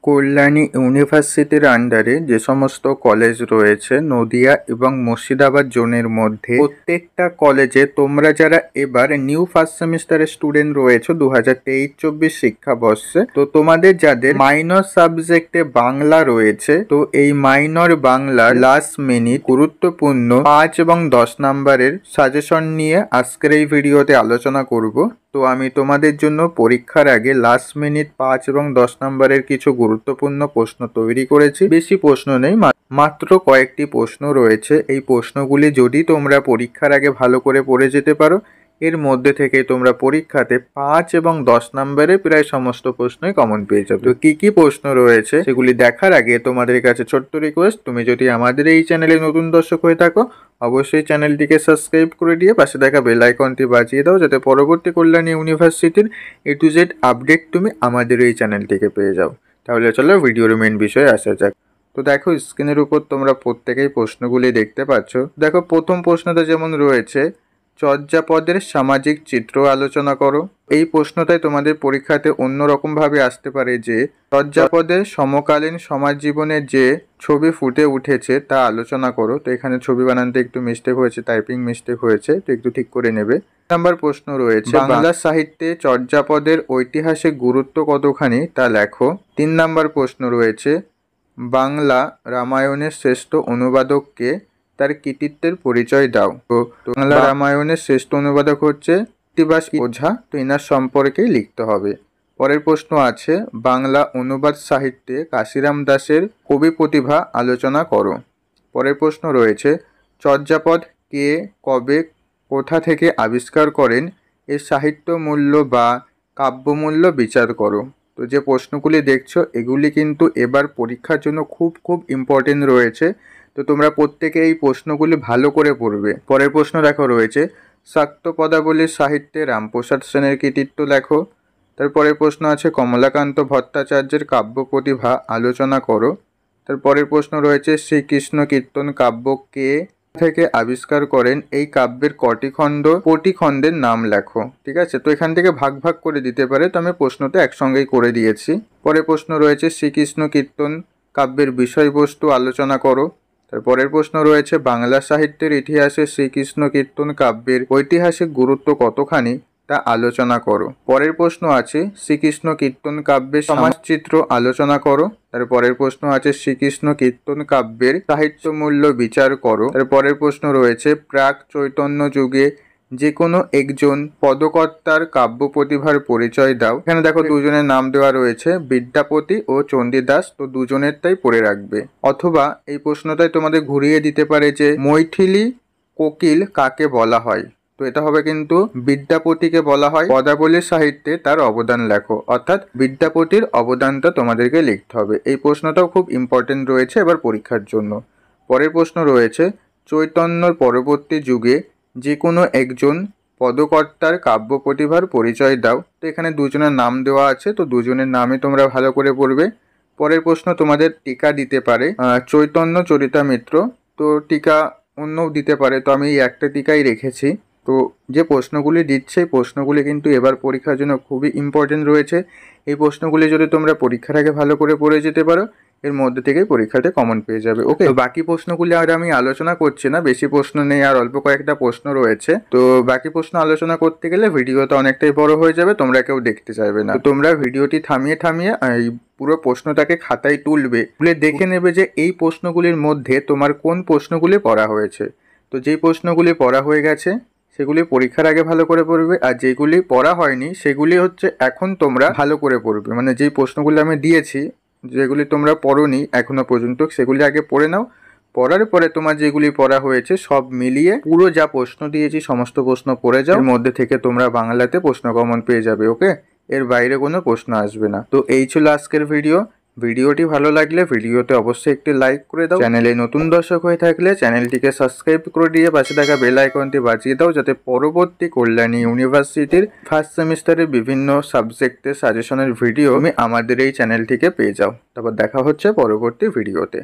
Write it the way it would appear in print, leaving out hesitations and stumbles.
কল্যাণী ইউনিভার্সিটির আন্ডারে যে সমস্ত কলেজ রয়েছে নদিয়া এবং মুর্শিদাবাদ জোনের মধ্যে, প্রত্যেকটা কলেজে তোমরা যারা এবার নিউ ফার্স্ট সেমিস্টারের স্টুডেন্ট রয়েছে 2023-24 শিক্ষাবর্ষে, তো তোমাদের যাদের মাইনর সাবজেক্টে বাংলা রয়েছে, তো এই মাইনর বাংলা লাস্ট মিনিট গুরুত্বপূর্ণ 5 এবং 10 নম্বরের সাজেশন নিয়ে আজকের এই ভিডিওতে আলোচনা করব। তো আমি তোমাদের জন্য পরীক্ষার আগে লাস্ট মিনিট 5 এবং 10 নম্বরের কিছু গুরুত্বপূর্ণ প্রশ্ন তৈরি করেছি। বেশি প্রশ্ন নেই, মাত্র কয়েকটি প্রশ্ন রয়েছে। এই প্রশ্নগুলি যদি তোমরা পরীক্ষার আগে ভালো করে পড়ে যেতে পারো, এর মধ্যে থেকে তোমরা পরীক্ষাতে 5 এবং 10 নম্বরে প্রায় সমস্ত প্রশ্নই কমন পেয়ে যাবে। তো কি প্রশ্ন রয়েছে সেগুলি দেখার আগে তোমাদের কাছে ছোট্ট রিকোয়েস্ট, তুমি যদি আমাদের এই চ্যানেলে নতুন দর্শক হয়ে থাকো, অবশ্যই চ্যানেলটিকে সাবস্ক্রাইব করে দিয়ে পাশে থাকা বেল আইকনটি বাজিয়ে দাও, যাতে পরবর্তী কল্যাণী ইউনিভার্সিটির A to Z আপডেট তুমি আমাদের এই চ্যানেল থেকে পেয়ে যাও। তাহলে চলো ভিডিওর মেন বিষয়ে আসা যাক। তো দেখো, স্ক্রিনের উপর তোমরা প্রত্যেকেই প্রশ্নগুলি দেখতে পাচ্ছ। দেখো, প্রথম প্রশ্নটা যেমন রয়েছে, চর্যাপদের সামাজিক চিত্র আলোচনা করো। এই প্রশ্নটাই তোমাদের পরীক্ষাতে অন্যরকমভাবে আসতে পারে যে চর্যাপদের সমকালীন সমাজ জীবনের যে ছবি ফুটে উঠেছে তা আলোচনা করো। তো এখানে ছবি বানানতে একটু মিস্টেক হয়েছে, টাইপিং মিস্টেক হয়েছে, তো একটু ঠিক করে নেবে। নাম্বার প্রশ্ন রয়েছে, বাংলা সাহিত্যে চর্যাপদের ঐতিহাসিক গুরুত্ব কতখানি তা লেখো। 3 নাম্বার প্রশ্ন রয়েছে, বাংলা রামায়ণের শ্রেষ্ঠ অনুবাদককে, তার কৃতিত্বের পরিচয় দাও। তো বাংলা রামায়ণের শ্রেষ্ঠ অনুবাদক হচ্ছে কৃত্তিবাস ওঝা, তো এনার সম্পর্কেই লিখতে হবে। পরের প্রশ্ন আছে, বাংলা অনুবাদ সাহিত্যে কাশিরাম দাসের কবি প্রতিভা আলোচনা করো। পরের প্রশ্ন রয়েছে, চর্যাপদ কে, কবে, কোথা থেকে আবিষ্কার করেন, এর সাহিত্য মূল্য বা কাব্যমূল্য বিচার করো। তো যে প্রশ্নগুলি দেখছো এগুলি কিন্তু এবার পরীক্ষার জন্য খুব ইম্পর্টেন্ট রয়েছে। তো তোমরা প্রত্যেকে এই প্রশ্নগুলি ভালো করে পড়বে। পরের প্রশ্ন দেখো রয়েছে, শাক্ত পদাবলীর সাহিত্যে রামপ্রসাদ সেনের কৃতিত্ব লেখো। তারপরের প্রশ্ন আছে, কমলাকান্ত ভট্টাচার্যের কাব্য প্রতিভা আলোচনা করো। তারপরের প্রশ্ন রয়েছে, শ্রীকৃষ্ণ কীর্তন কাব্য কে থেকে আবিষ্কার করেন, এই কাব্যের কটি খণ্ডের নাম লেখো। ঠিক আছে, তো এখান থেকে ভাগ করে দিতে পারে, তো আমি প্রশ্নটা একসঙ্গেই করে দিয়েছি। পরের প্রশ্ন রয়েছে, শ্রীকৃষ্ণ কীর্তন কাব্যের বিষয়বস্তু আলোচনা করো। তারপরের প্রশ্ন রয়েছে, বাংলা সাহিত্যের ইতিহাসে শ্রীকৃষ্ণ কীর্তন কাব্যের ঐতিহাসিক গুরুত্ব কতখানি তা আলোচনা করো। পরের প্রশ্ন আছে, শ্রীকৃষ্ণ কীর্তন কাব্যের সমাজচিত্র আলোচনা করো। তারপরের প্রশ্ন আছে, শ্রীকৃষ্ণ কীর্তন কাব্যের সাহিত্য মূল্য বিচার করো। তারপরের প্রশ্ন রয়েছে, প্রাক চৈতন্য যুগে যে কোনো একজন পদকর্তার কাব্য প্রতিভার পরিচয় দাও। এখানে দেখো দুজনের নাম দেওয়া রয়েছে, বিদ্যাপতি ও চণ্ডীদাস, তো দুজনেরটাই পড়ে রাখবে। অথবা এই প্রশ্নটাই তোমাদের ঘুরিয়ে দিতে পারে যে মৈথিলী কোকিল কাকে বলা হয়। তো এটা হবে কিন্তু বিদ্যাপতিকে বলা হয়। পদাবলীর সাহিত্যে তার অবদান লেখো, অর্থাৎ বিদ্যাপতির অবদানটা তোমাদেরকে লিখতে হবে। এই প্রশ্নটাও খুব ইম্পর্টেন্ট রয়েছে এবার পরীক্ষার জন্য। পরের প্রশ্ন রয়েছে, চৈতন্যর পরবর্তী যুগে যে কোনো একজন পদকর্তার কাব্য প্রতিভার পরিচয় দাও। তো এখানে দুজনের নাম দেওয়া আছে, তো দুজনের নামই তোমরা ভালো করে পড়বে। পরের প্রশ্ন তোমাদের টিকা দিতে পারে, চৈতন্য চরিতামিত্র, তো টিকা অন্যও দিতে পারে, তো আমি এই একটা টিকাই রেখেছি। তো যে প্রশ্নগুলি দিচ্ছে এই প্রশ্নগুলি কিন্তু এবার পরীক্ষার জন্য খুবই ইম্পর্টেন্ট রয়েছে। এই প্রশ্নগুলি যদি তোমরা পরীক্ষার আগে ভালো করে পড়ে যেতে পারো, এর মধ্যে থেকেই পরীক্ষাতে কমন পেয়ে যাবে। ওকে, তো বাকি প্রশ্নগুলি আর আমি আলোচনা করছি না, বেশি প্রশ্ন নেই, আর অল্প কয়েকটা প্রশ্ন রয়েছে। তো বাকি প্রশ্ন আলোচনা করতে গেলে ভিডিওটা অনেকটাই বড় হয়ে যাবে, তোমরা কেউ দেখতে চাইবে না। তোমরা ভিডিওটি থামিয়ে এই পুরো প্রশ্নটাকে খাতায় তুলে দেখে নেবে যে এই প্রশ্নগুলির মধ্যে তোমার কোন প্রশ্নগুলি পড়া হয়েছে। তো যেই প্রশ্নগুলি পড়া হয়ে গেছে সেগুলি পরীক্ষার আগে ভালো করে পড়বে, আর যেগুলি পড়া হয়নি সেগুলি হচ্ছে এখন তোমরা ভালো করে পড়বে। মানে যেই প্রশ্নগুলি আমি দিয়েছি, যেগুলি তোমরা পড়োনি এখনো পর্যন্ত, সেগুলি আগে পড়ে নাও। পড়ার পরে তোমার যেগুলি পড়া হয়েছে সব মিলিয়ে পুরো যা প্রশ্ন দিয়েছি সমস্ত প্রশ্ন পড়ে যাও। এর মধ্যে থেকে তোমরা বাংলাতে প্রশ্ন কমন পেয়ে যাবে। ওকে, এর বাইরে কোনো প্রশ্ন আসবে না। তো এই ছিল আজকের ভিডিওটি ভালো লাগলে ভিডিওতে অবশ্যই একটি লাইক করে দাও। চ্যানেলে নতুন দর্শক হয়ে থাকলে চ্যানেলটিকে সাবস্ক্রাইব করে দিয়ে পাশে থাকা বেল আইকনটি বাজিয়ে দাও, যাতে পরবর্তী কল্যাণী ইউনিভার্সিটির ফার্স্ট সেমিস্টারের বিভিন্ন সাবজেক্টের সাজেশনের ভিডিও তুমি আমাদের এই চ্যানেল থেকে পেয়ে যাও। তারপর দেখা হচ্ছে পরবর্তী ভিডিওতে।